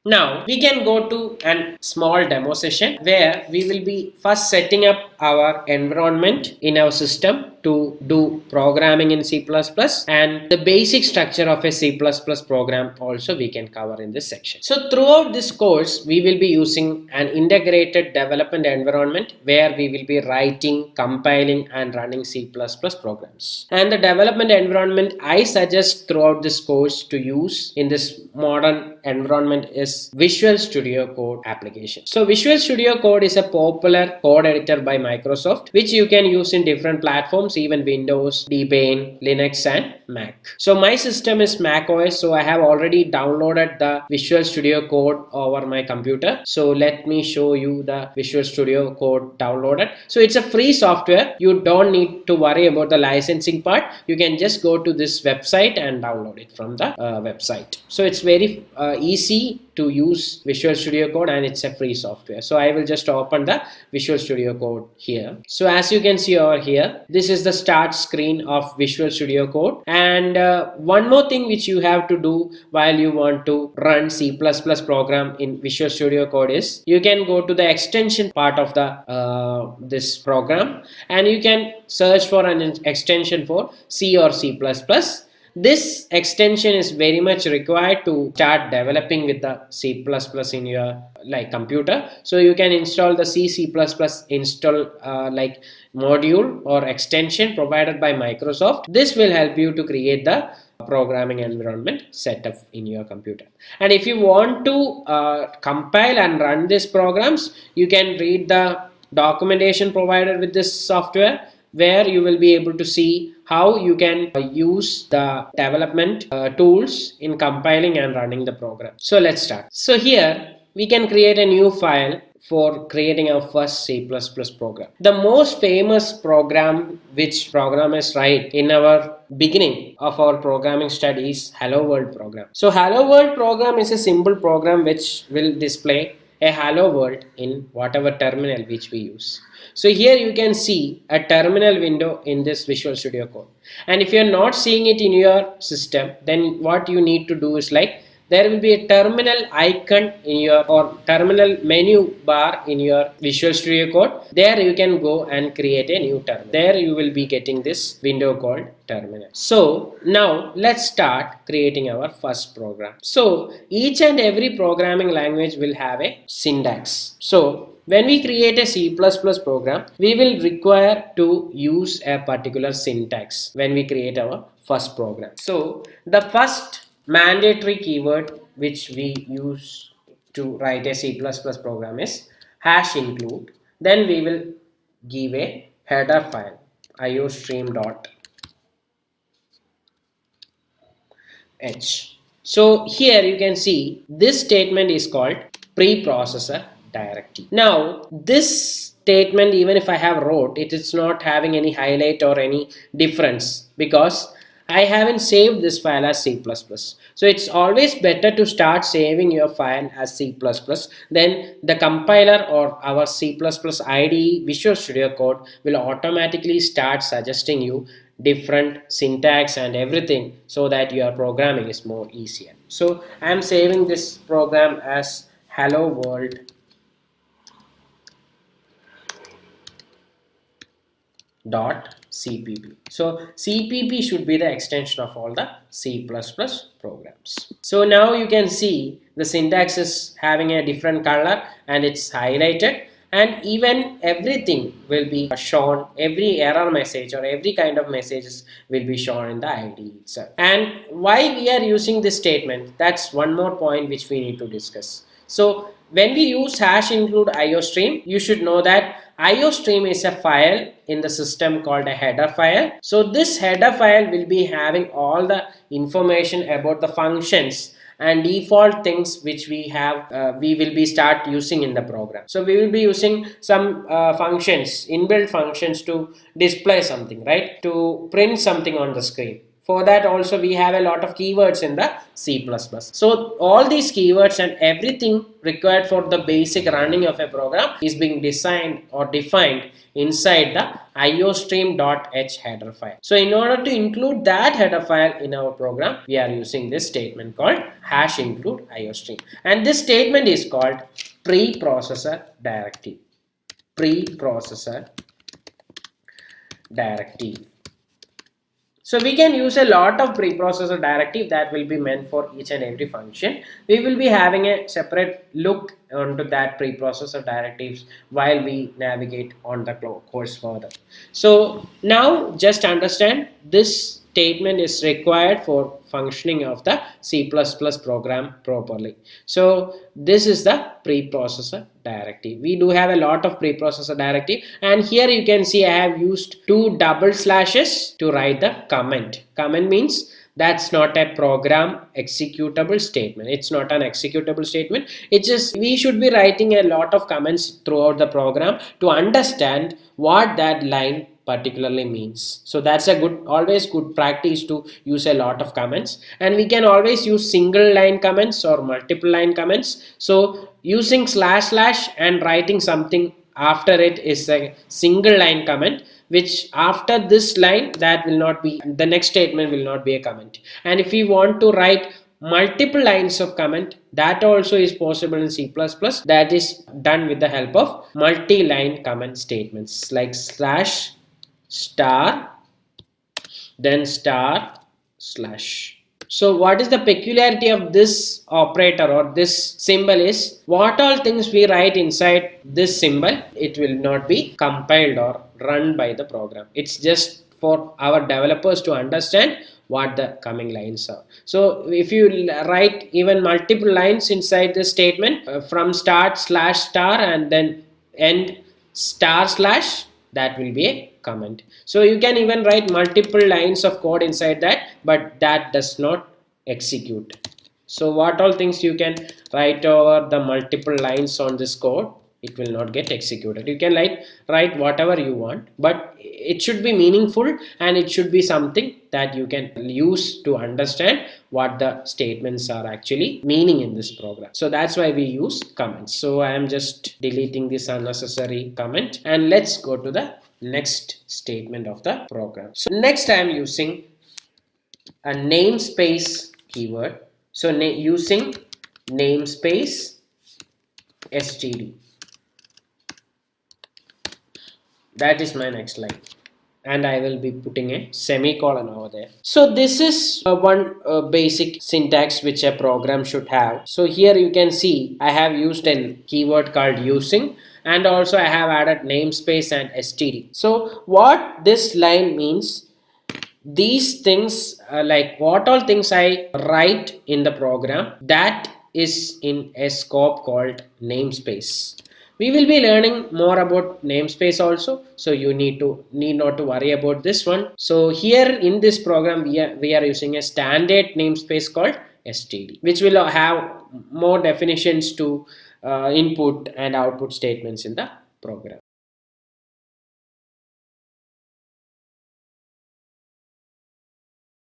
Now we can go to a small demo session where we will be first setting up our environment in our system to do programming in C++, and the basic structure of a C++ program also we can cover in this section. So throughout this course we will be using an integrated development environment where we will be writing, compiling and running C++ programs. And the development environment I suggest throughout this course to use in this modern environment is Visual Studio Code application. So Visual Studio Code is a popular code editor by Microsoft which you can use in different platforms, even Windows, Debian, Linux and Mac. So my system is Mac OS, so I have already downloaded the Visual Studio Code over my computer. So let me show you the Visual Studio Code downloaded. So it's a free software. You don't need to worry about the licensing part. You can just go to this website and download it from the website. So it's very easy to use Visual Studio Code and it's a free software. So I will just open the Visual Studio Code here. So as you can see over here, this is the start screen of Visual Studio Code. And one more thing which you have to do while you want to run C++ program in Visual Studio Code is you can go to the extension part of the this program and you can search for an extension for C or C++. This extension is very much required to start developing with the C++ in your computer. So you can install the C++ install module or extension provided by Microsoft. This will help you to create the programming environment setup in your computer. And if you want to compile and run these programs, you can read the documentation provided with this software, where you will be able to see how you can use the development tools in compiling and running the program. So let's start. So here we can create a new file for creating our first C++ program. The most famous program which programmers write in our beginning of our programming studies, Hello World program. So Hello World program is a simple program which will display a hello world in whatever terminal which we use. So here you can see a terminal window in this Visual Studio Code. And if you are not seeing it in your system, then what you need to do is there will be a terminal icon in your or terminal menu bar in your Visual Studio Code. There you can go and create a new terminal. There you will be getting this window called terminal. So now let's start creating our first program. So each and every programming language will have a syntax. So when we create a C++ program, we will require to use a particular syntax when we create our first program. So the first mandatory keyword which we use to write a C++ program is #include. Then we will give a header file iostream.h. So here you can see this statement is called preprocessor directive. Now this statement, even if I have wrote it, it's not having any highlight or any difference because I haven't saved this file as C++. So it's always better to start saving your file as C++. Then the compiler or our C++ IDE Visual Studio Code will automatically start suggesting you different syntax and everything so that your programming is more easier. So I am saving this program as hello world .cpp. So CPP should be the extension of all the C++ programs. So now you can see the syntax is having a different color and it's highlighted, and even everything will be shown, every error message or every kind of messages will be shown in the IDE itself. And why we are using this statement, that's one more point which we need to discuss. So when we use #include iostream, you should know that iostream is a file in the system called a header file. So this header file will be having all the information about the functions and default things which we have we will be start using in the program. So we will be using some functions, inbuilt functions to display something, right, to print something on the screen. For that also we have a lot of keywords in the C++. So all these keywords and everything required for the basic running of a program is being designed or defined inside the iostream.h header file. So in order to include that header file in our program, we are using this statement called hash include iostream. And this statement is called preprocessor directive. Preprocessor directive. So we can use a lot of preprocessor directive that will be meant for each and every function. We will be having a separate look onto that preprocessor directives while we navigate on the course further. So now just understand this statement is required for functioning of the C++ program properly. So this is the preprocessor directive. We do have a lot of preprocessor directive, and here you can see I have used 2 double slashes to write the comment. Comment means that's not a program executable statement. It's not an executable statement. It's just we should be writing a lot of comments throughout the program to understand what that line particularly means. So that's a always good practice to use a lot of comments, and we can always use single line comments or multiple line comments. So using slash and writing something after it is a single line comment, which after this line that will not be, the next statement will not be a comment. And if we want to write multiple lines of comment, that also is possible in C++. That is done with the help of multi-line comment statements like slash, star, then star, slash. So what is the peculiarity of this operator or this symbol is, what all things we write inside this symbol, it will not be compiled or run by the program. It's just for our developers to understand what the coming lines are. So if you write even multiple lines inside this statement from start slash star and then end star slash, that will be a comment. So you can even write multiple lines of code inside that, but that does not execute. So what all things you can write over the multiple lines on this code, it will not get executed. You can write whatever you want, but it should be meaningful and it should be something that you can use to understand what the statements are actually meaning in this program. So that's why we use comments. So I am just deleting this unnecessary comment, and let's go to the next statement of the program. So next I am using a namespace keyword. So using namespace std. That is my next line, and I will be putting a semicolon over there. So this is one basic syntax which a program should have. So here you can see I have used a keyword called using, and also I have added namespace and std. So what this line means, these things like what all things I write in the program, that is in a scope called namespace. We will be learning more about namespace also, so you need not to worry about this one. So here in this program we are using a standard namespace called std, which will have more definitions to input and output statements in the program.